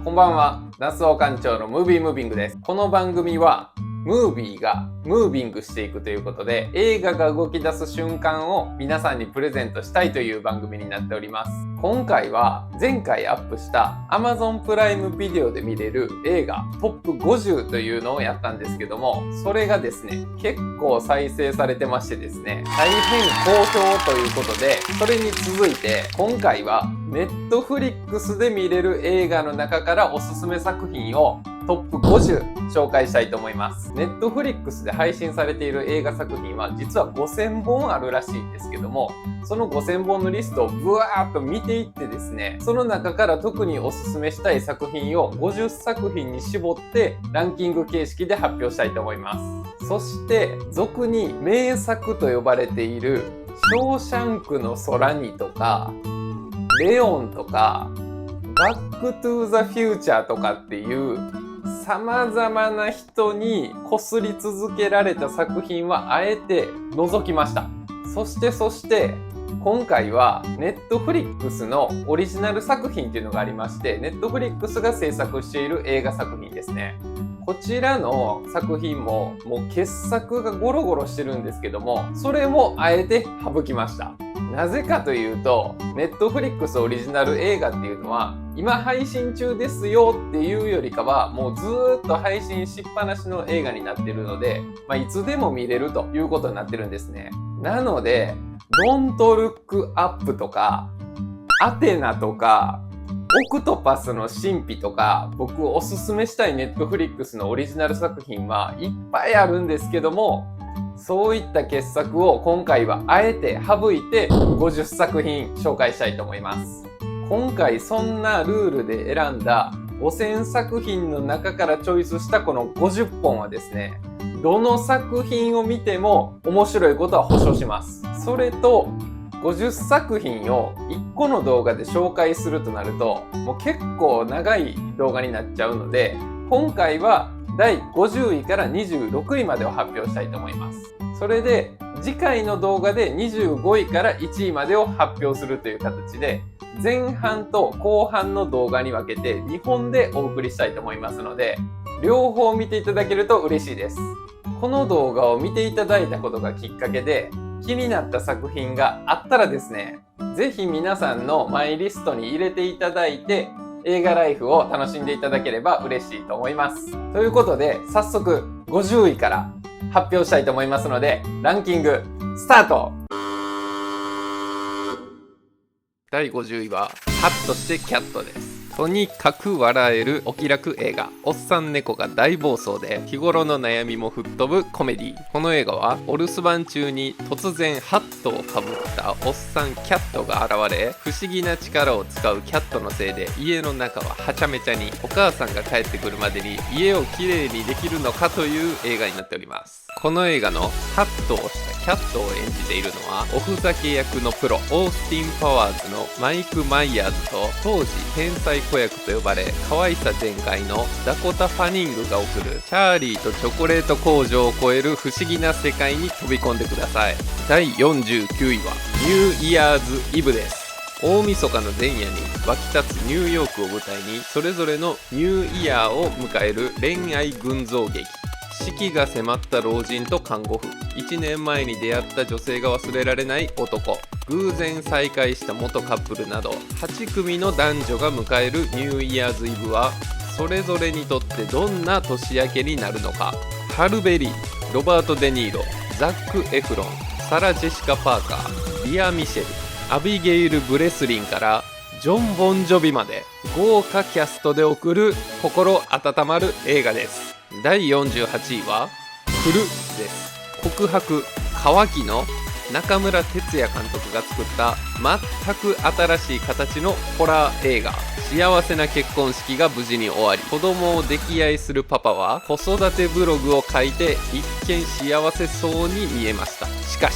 こんばんは、那須尾館長のムービームービングです。この番組はムービーがムービングしていくということで、映画が動き出す瞬間を皆さんにプレゼントしたいという番組になっております。今回は前回アップした Amazon プライムビデオで見れる映画トップ50というのをやったんですけども、それがですね、結構再生されてましてですね、大変好評ということで、それに続いて今回はNetflix で見れる映画の中からおすすめ作品をトップ50紹介したいと思います。Netflix で配信されている映画作品は実は5000本あるらしいんですけども、その5000本のリストをブワーッと見ていってですね、その中から特におすすめしたい作品を50作品に絞ってランキング形式で発表したいと思います。そして俗に名作と呼ばれているショーシャンクの空にとかレオンとかバックトゥーザフューチャーとかっていう様々な人に擦り続けられた作品はあえて除きました。そして今回は Netflix のオリジナル作品っていうのがありまして、Netflix が制作している映画作品ですね。こちらの作品ももう傑作がゴロゴロしてるんですけども、それもあえて省きました。なぜかというと、Netflix オリジナル映画っていうのは今配信中ですよっていうよりかはもうずーっと配信しっぱなしの映画になってるので、いつでも見れるということになってるんですね。なのでDon't Look Up とかアテナとかオクトパスの神秘とか、僕おすすめしたい Netflix のオリジナル作品はいっぱいあるんですけども、そういった傑作を今回はあえて省いて50作品紹介したいと思います。今回そんなルールで選んだ5000作品の中からチョイスしたこの50本はですね、どの作品を見ても面白いことは保証します。それと50作品を1個の動画で紹介するとなるともう結構長い動画になっちゃうので、今回は第50位から26位までを発表したいと思います。それで次回の動画で25位から1位までを発表するという形で、前半と後半の動画に分けて2本でお送りしたいと思いますので、両方見ていただけると嬉しいです。この動画を見ていただいたことがきっかけで気になった作品があったらですね、ぜひ皆さんのマイリストに入れていただいて映画ライフを楽しんでいただければ嬉しいと思います。ということで早速50位から発表したいと思いますので、ランキングスタート。第50位はハッとしてキャットです。とにかく笑えるお気楽映画。おっさん猫が大暴走で日頃の悩みも吹っ飛ぶコメディ。この映画はお留守番中に突然ハットをかぶったおっさんキャットが現れ、不思議な力を使うキャットのせいで家の中ははちゃめちゃに、お母さんが帰ってくるまでに家をきれいにできるのかという映画になっております。この映画のハットをしたキャットを演じているのはおふざけ役のプロオースティン・パワーズのマイク・マイヤーズと、当時天才子役と呼ばれ可愛さ全開のダコタ・ファニングが送るチャーリーとチョコレート工場を超える不思議な世界に飛び込んでください。第49位はニューイヤーズ・イブです。大晦日の前夜に沸き立つニューヨークを舞台に、それぞれのニューイヤーを迎える恋愛群像劇。死期が迫った老人と看護婦、1年前に出会った女性が忘れられない男、偶然再会した元カップルなど8組の男女が迎えるニューイヤーズイブは、それぞれにとってどんな年明けになるのか。ハルベリー、ロバート・デ・ニーロ、ザック・エフロン、サラ・ジェシカ・パーカー、リア・ミシェル、アビゲイル・ブレスリンからジョン・ボンジョビまで豪華キャストで送る心温まる映画です。第48位はクルです。告白乾きの中村哲也監督が作った全く新しい形のホラー映画。幸せな結婚式が無事に終わり、子供を溺愛するパパは子育てブログを書いて一見幸せそうに見えました。しかし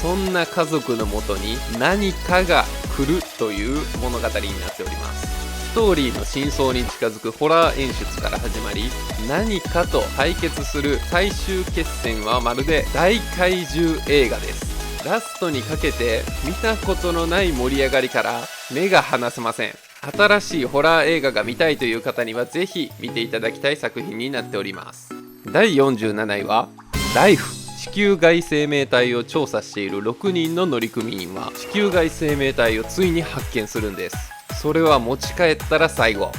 そんな家族のもとに何かが来るという物語になっております。ストーリーの真相に近づくホラー演出から始まり、何かと対決する最終決戦はまるで大怪獣映画です。ラストにかけて見たことのない盛り上がりから目が離せません。新しいホラー映画が見たいという方にはぜひ見ていただきたい作品になっております。第47位はライフ。地球外生命体を調査している6人の乗組員は地球外生命体をついに発見するんです。それは持ち帰ったら最後。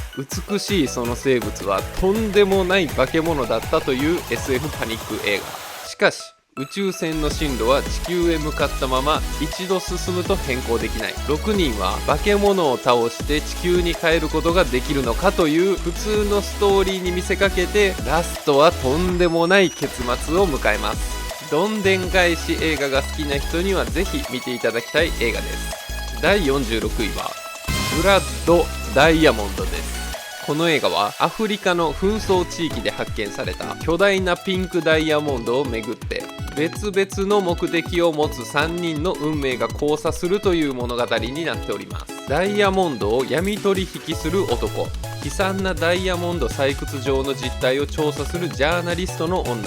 美しいその生物はとんでもない化け物だったという SF パニック映画。しかし宇宙船の進路は地球へ向かったまま一度進むと変更できない。6人は化け物を倒して地球に帰ることができるのかという普通のストーリーに見せかけて、ラストはとんでもない結末を迎えます。どんでん返し映画が好きな人にはぜひ見ていただきたい映画です。第46位はブラッド・ダイヤモンドです。この映画はアフリカの紛争地域で発見された巨大なピンクダイヤモンドをめぐって別々の目的を持つ3人の運命が交差するという物語になっております。ダイヤモンドを闇取引する男、悲惨なダイヤモンド採掘場の実態を調査するジャーナリストの女、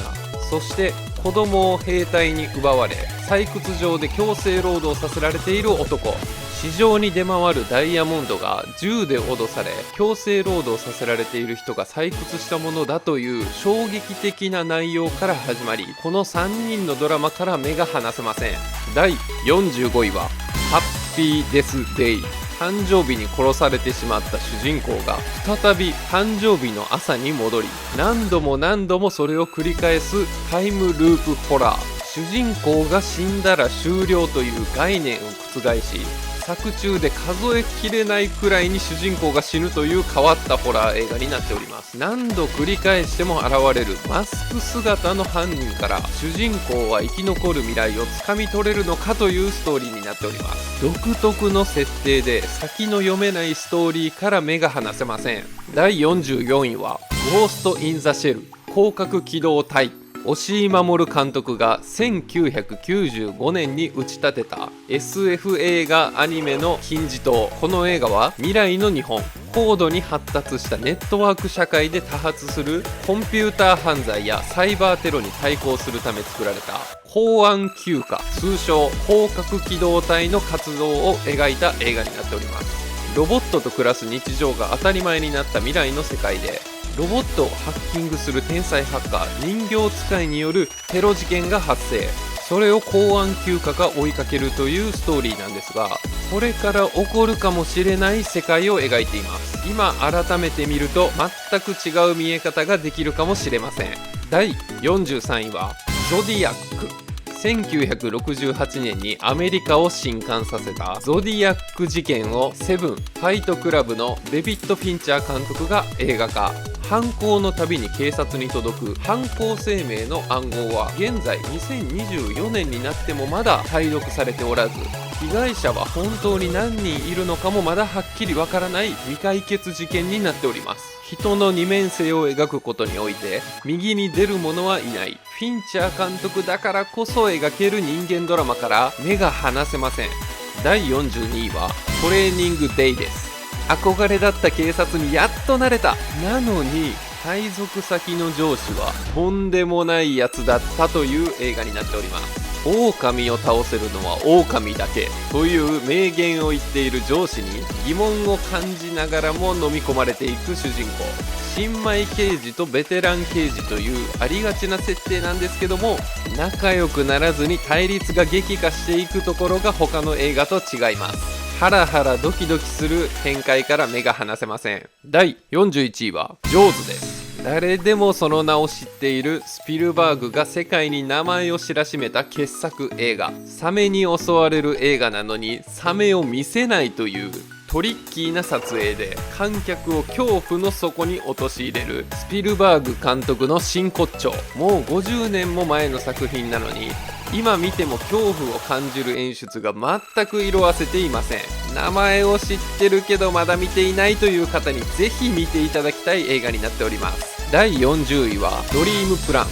そして子供を兵隊に奪われ採掘場で強制労働させられている男。市場に出回るダイヤモンドが銃で脅され強制労働させられている人が採掘したものだという衝撃的な内容から始まり、この3人のドラマから目が離せません。第45位はハッピーデスデイ。誕生日に殺されてしまった主人公が再び誕生日の朝に戻り、何度も何度もそれを繰り返すタイムループホラー。主人公が死んだら終了という概念を覆し、作中で数えきれないくらいに主人公が死ぬという変わったホラー映画になっております。何度繰り返しても現れるマスク姿の犯人から主人公は生き残る未来をつかみ取れるのかというストーリーになっております。独特の設定で先の読めないストーリーから目が離せません。第44位はゴースト・イン・ザ・シェル広角機動隊。押井守監督が1995年に打ち立てた SF 映画アニメの金字塔。この映画は未来の日本、高度に発達したネットワーク社会で多発するコンピューター犯罪やサイバーテロに対抗するため作られた公安休暇、通称広角機動隊の活動を描いた映画になっております。ロボットと暮らす日常が当たり前になった未来の世界で、ロボットをハッキングする天才ハッカー人形使いによるテロ事件が発生。それを公安休暇が追いかけるというストーリーなんですが、これから起こるかもしれない世界を描いています。今改めて見ると全く違う見え方ができるかもしれません。第43位はゾディアック。1968年にアメリカを震撼させたゾディアック事件をセブンファイトクラブのデビッド・フィンチャー監督が映画化。犯行のたびに警察に届く犯行声明の暗号は現在2024年になってもまだ解読されておらず、被害者は本当に何人いるのかもまだはっきりわからない未解決事件になっております。人の二面性を描くことにおいて右に出る者はいない。フィンチャー監督だからこそ描ける人間ドラマから目が離せません。第42位はトレーニングデイです。憧れだった警察にやっとなれた。なのに配属先の上司はとんでもないやつだったという映画になっております。狼を倒せるのは狼だけという名言を言っている上司に疑問を感じながらも飲み込まれていく主人公。新米刑事とベテラン刑事というありがちな設定なんですけども、仲良くならずに対立が激化していくところが他の映画と違います。ハラハラドキドキする展開から目が離せません。第41位はジョーズです。誰でもその名を知っているスピルバーグが世界に名前を知らしめた傑作映画。サメに襲われる映画なのにサメを見せないというトリッキーな撮影で観客を恐怖の底に陥れるスピルバーグ監督の真骨頂。もう50年も前の作品なのに今見ても恐怖を感じる演出が全く色あせていません。名前を知ってるけどまだ見ていないという方にぜひ見ていただきたい映画になっております。第40位はドリームプラン。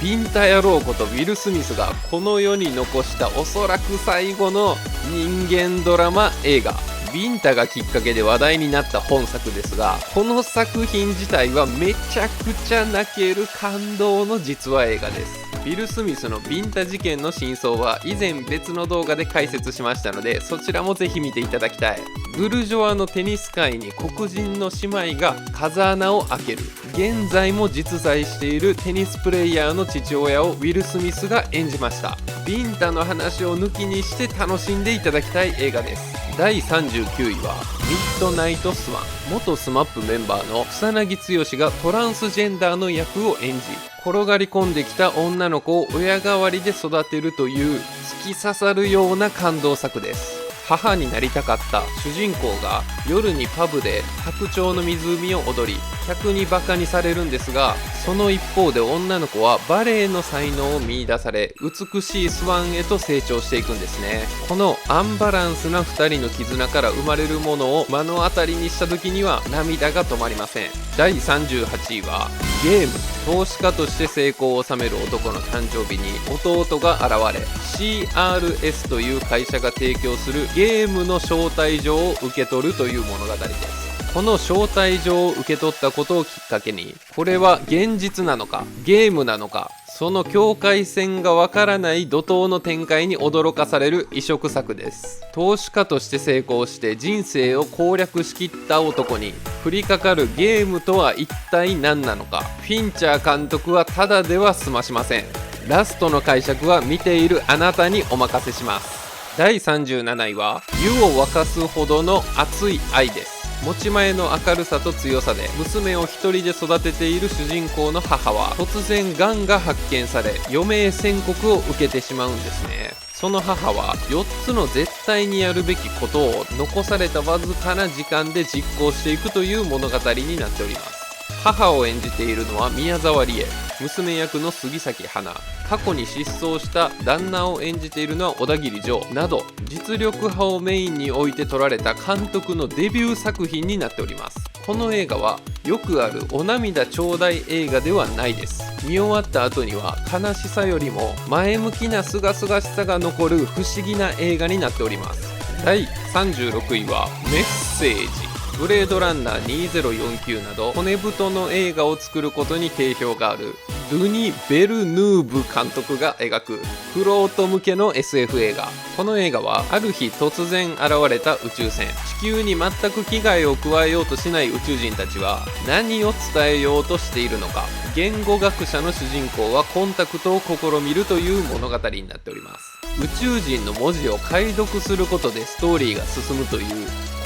ビンタ野郎ことウィル・スミスがこの世に残したおそらく最後の人間ドラマ映画。ビンタがきっかけで話題になった本作ですが、この作品自体はめちゃくちゃ泣ける感動の実話映画です。ウィル・スミスのビンタ事件の真相は以前別の動画で解説しましたので、そちらもぜひ見ていただきたい。ブルジョワのテニス界に黒人の姉妹が風穴を開ける、現在も実在しているテニスプレイヤーの父親をウィル・スミスが演じました。ビンタの話を抜きにして楽しんでいただきたい映画です。第39位はミッドナイトスワン。元スマップメンバーの草薙剛がトランスジェンダーの役を演じ、転がり込んできた女の子を親代わりで育てるという突き刺さるような感動作です。母になりたかった主人公が夜にパブで白鳥の湖を踊り、客にバカにされるんですが、その一方で女の子はバレエの才能を見出され、美しいスワンへと成長していくんですね。このアンバランスな2人の絆から生まれるものを目の当たりにした時には涙が止まりません。第38位はゲーム。投資家として成功を収める男の誕生日に弟が現れ、 CRS という会社が提供するゲームの招待状を受け取るという物語です。この招待状を受け取ったことをきっかけに、これは現実なのかゲームなのか、その境界線がわからない怒涛の展開に驚かされる異色作です。投資家として成功して人生を攻略しきった男に降りかかるゲームとは一体何なのか。フィンチャー監督はただでは済ましません。ラストの解釈は見ているあなたにお任せします。第37位は湯を沸かすほどの熱い愛です。持ち前の明るさと強さで娘を一人で育てている主人公の母は突然がんが発見され、余命宣告を受けてしまうんですね。その母は4つの絶対にやるべきことを残されたわずかな時間で実行していくという物語になっております。母を演じているのは宮沢りえ、娘役の杉咲花、過去に失踪した旦那を演じているのは小田切丈など、実力派をメインに置いて撮られた監督のデビュー作品になっております。この映画はよくあるお涙ちょうだい映画ではないです。見終わった後には悲しさよりも前向きな清々しさが残る不思議な映画になっております。第36位はメッセージ。ブレードランナー2049など骨太の映画を作ることに定評があるドゥニ・ベルヌーブ監督が描く玄人向けの SF 映画。この映画はある日突然現れた宇宙船、地球に全く危害を加えようとしない宇宙人たちは何を伝えようとしているのか。言語学者の主人公はコンタクトを試みるという物語になっております。宇宙人の文字を解読することでストーリーが進むという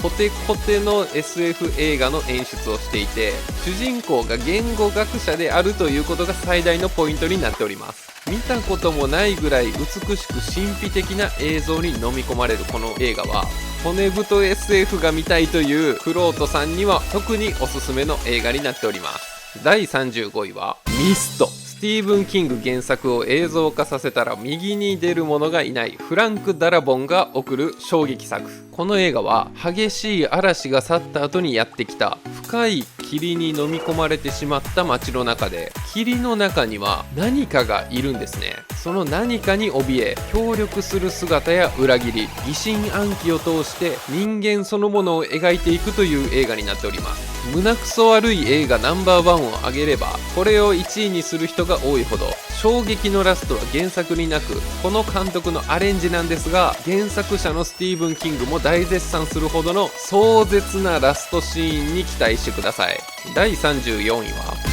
コテコテの SF 映画の演出をしていて、主人公が言語学者であるということが最大のポイントになっております。見たこともないぐらい美しく神秘的な映像に飲み込まれるこの映画は、骨太 SF が見たいという玄人さんには特におすすめの映画になっております。第35位はミスト。スティーブン・キング原作を映像化させたら右に出る者がいないフランク・ダラボンが送る衝撃作。この映画は激しい嵐が去った後にやってきた深い霧に飲み込まれてしまった街の中で、霧の中には何かがいるんですね。その何かに怯え協力する姿や裏切り、疑心暗鬼を通して人間そのものを描いていくという映画になっております。胸くそ悪い映画ナンバーワンを挙げればこれを1位にする人が多いほど、衝撃のラストは原作になくこの監督のアレンジなんですが、原作者のスティーブン・キングも大絶賛するほどの壮絶なラストシーンに期待してください。第34位は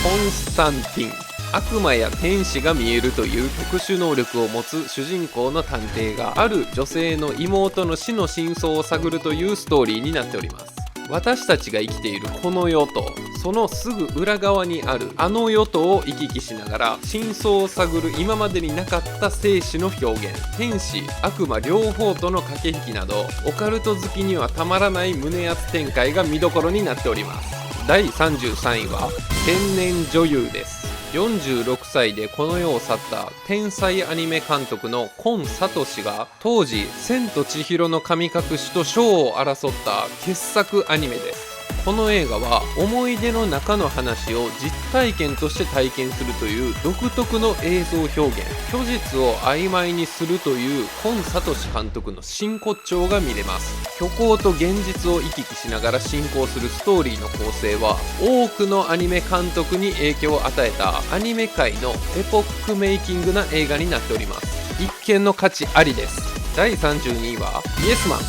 コンスタンティン。悪魔や天使が見えるという特殊能力を持つ主人公の探偵がある女性の妹の死の真相を探るというストーリーになっております。私たちが生きているこの世とそのすぐ裏側にあるあの世とを行き来しながら真相を探る今までになかった生死の表現、天使悪魔両方との駆け引きなどオカルト好きにはたまらない胸熱展開が見どころになっております。第33位は天然女優です。46歳でこの世を去った天才アニメ監督の今聡が当時千と千尋の神隠しと賞を争った傑作アニメです。この映画は思い出の中の話を実体験として体験するという独特の映像表現、虚実を曖昧にするという今聡監督の真骨頂が見れます。虚構と現実を行き来しながら進行するストーリーの構成は多くのアニメ監督に影響を与えたアニメ界のエポックメイキングな映画になっております。一見の価値ありです。第32位はイエスマン。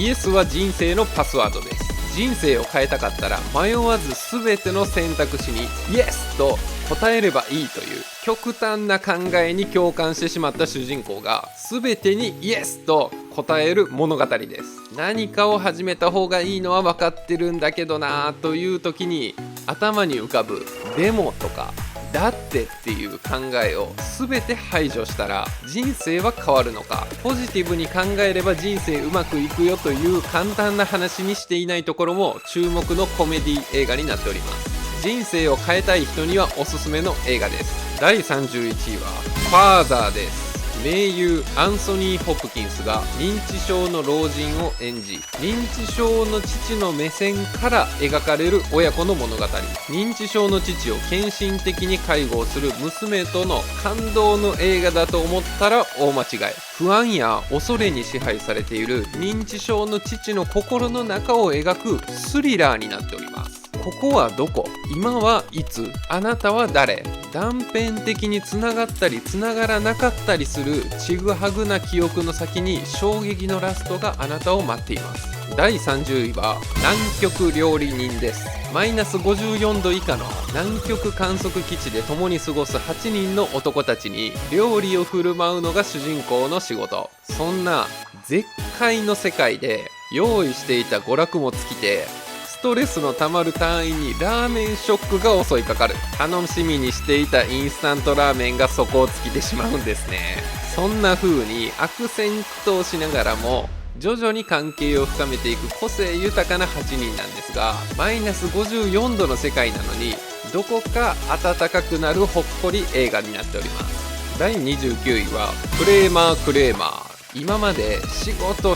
イエスは人生のパスワードです。人生を変えたかったら迷わず全ての選択肢にイエスと答えればいいという極端な考えに共感してしまった主人公が全てにイエスと答える物語です。何かを始めた方がいいのは分かってるんだけどなという時に頭に浮かぶでもとかだってっていう考えを全て排除したら人生は変わるのか、ポジティブに考えれば人生うまくいくよという簡単な話にしていないところも注目のコメディ映画になっております。人生を変えたい人にはおすすめの映画です。第31位はファーザーです。名優アンソニー・ホプキンスが認知症の老人を演じ、認知症の父の目線から描かれる親子の物語。認知症の父を献身的に介護する娘との感動の映画だと思ったら大間違い。不安や恐れに支配されている認知症の父の心の中を描くスリラーになっております。ここはどこ、今はいつ、あなたは誰、断片的につながったりつながらなかったりするちぐはぐな記憶の先に衝撃のラストがあなたを待っています。第30位は南極料理人です。マイナス54度以下の南極観測基地で共に過ごす8人の男たちに料理を振る舞うのが主人公の仕事。そんな絶海の世界で用意していた娯楽も尽きてストレスのたまる隊員にラーメンショックが襲いかかる。楽しみにしていたインスタントラーメンが底を尽きてしまうんですね。そんな風に悪戦苦闘しながらも徐々に関係を深めていく個性豊かな8人なんですが、マイナス54度の世界なのにどこか暖かくなるほっこり映画になっております。第29位はクレーマー。今まで仕事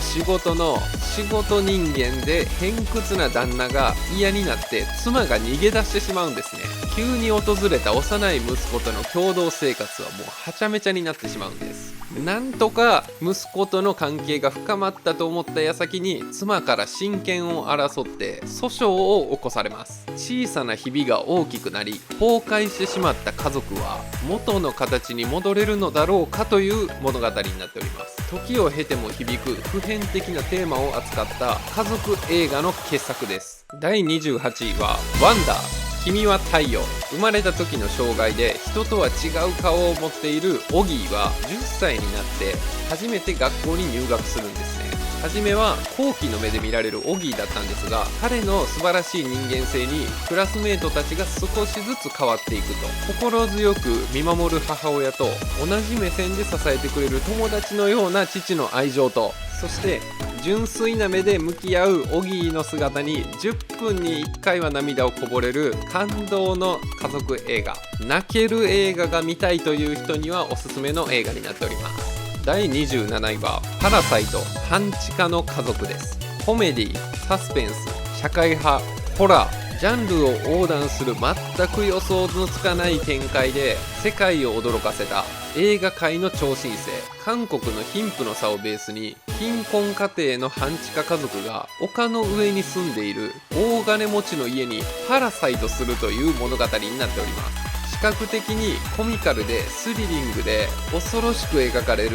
の仕事人間で偏屈な旦那が嫌になって妻が逃げ出してしまうんですね。急に訪れた幼い息子との共同生活はもうはちゃめちゃになってしまうんです。なんとか息子との関係が深まったと思った矢先に妻から親権を争って訴訟を起こされます。小さなひびが大きくなり崩壊してしまった家族は元の形に戻れるのだろうかという物語になっております。時を経ても響く普遍的なテーマを扱った家族映画の傑作です。第28位はワンダー。君は太陽。生まれた時の障害で人とは違う顔を持っているオギーは10歳になって初めて学校に入学するんですね。初めは好奇の目で見られるオギーだったんですが、彼の素晴らしい人間性にクラスメートたちが少しずつ変わっていくと、心強く見守る母親と同じ目線で支えてくれる友達のような父の愛情と、そして純粋な目で向き合うオギーの姿に10分に1回は涙をこぼれる感動の家族映画。泣ける映画が見たいという人にはおすすめの映画になっております。第27位はパラサイト半地下の家族です。コメディ、サスペンス、社会派、ホラー、ジャンルを横断する全く予想のつかない展開で世界を驚かせた映画界の超新星。韓国の貧富の差をベースに貧困家庭の半地下家族が丘の上に住んでいる大金持ちの家にパラサイトするという物語になっております。視覚的にコミカルでスリリングで恐ろしく描かれる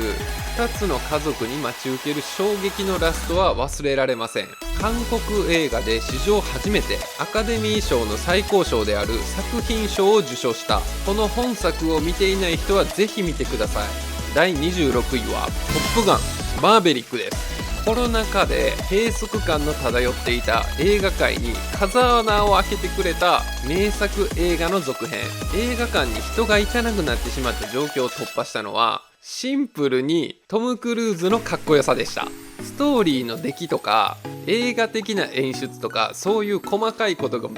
2つの家族に待ち受ける衝撃のラストは忘れられません。韓国映画で史上初めてアカデミー賞の最高賞である作品賞を受賞したこの本作を見ていない人はぜひ見てください。第26位はトップガンマーヴェリックです。コロナ禍で閉塞感の漂っていた映画界に風穴を開けてくれた名作映画の続編。映画館に人が行かなくなってしまった状況を突破したのはシンプルにトム・クルーズのかっこよさでした。ストーリーの出来とか映画的な演出とかそういう細かいことが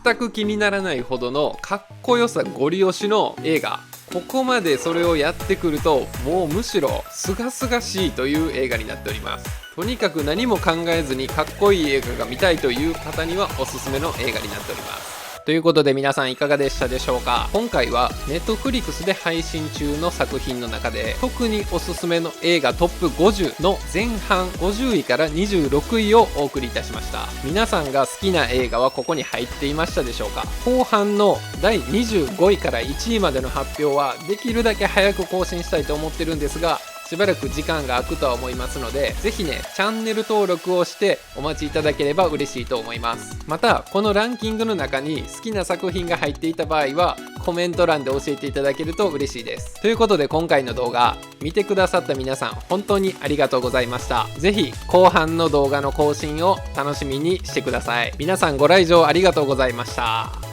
全く気にならないほどのかっこよさゴリ押しの映画。ここまでそれをやってくるともうむしろ清々しいという映画になっております。とにかく何も考えずにかっこいい映画が見たいという方にはおすすめの映画になっております。ということで皆さんいかがでしたでしょうか。今回は Netflix で配信中の作品の中で特におすすめの映画トップ50の前半50位から26位をお送りいたしました。皆さんが好きな映画はここに入っていましたでしょうか。後半の第25位から1位までの発表はできるだけ早く更新したいと思ってるんですが、しばらく時間が空くとは思いますので、ぜひね、チャンネル登録をしてお待ちいただければ嬉しいと思います。また、このランキングの中に好きな作品が入っていた場合は、コメント欄で教えていただけると嬉しいです。ということで今回の動画、見てくださった皆さん、本当にありがとうございました。ぜひ、後半の動画の更新を楽しみにしてください。皆さんご来場ありがとうございました。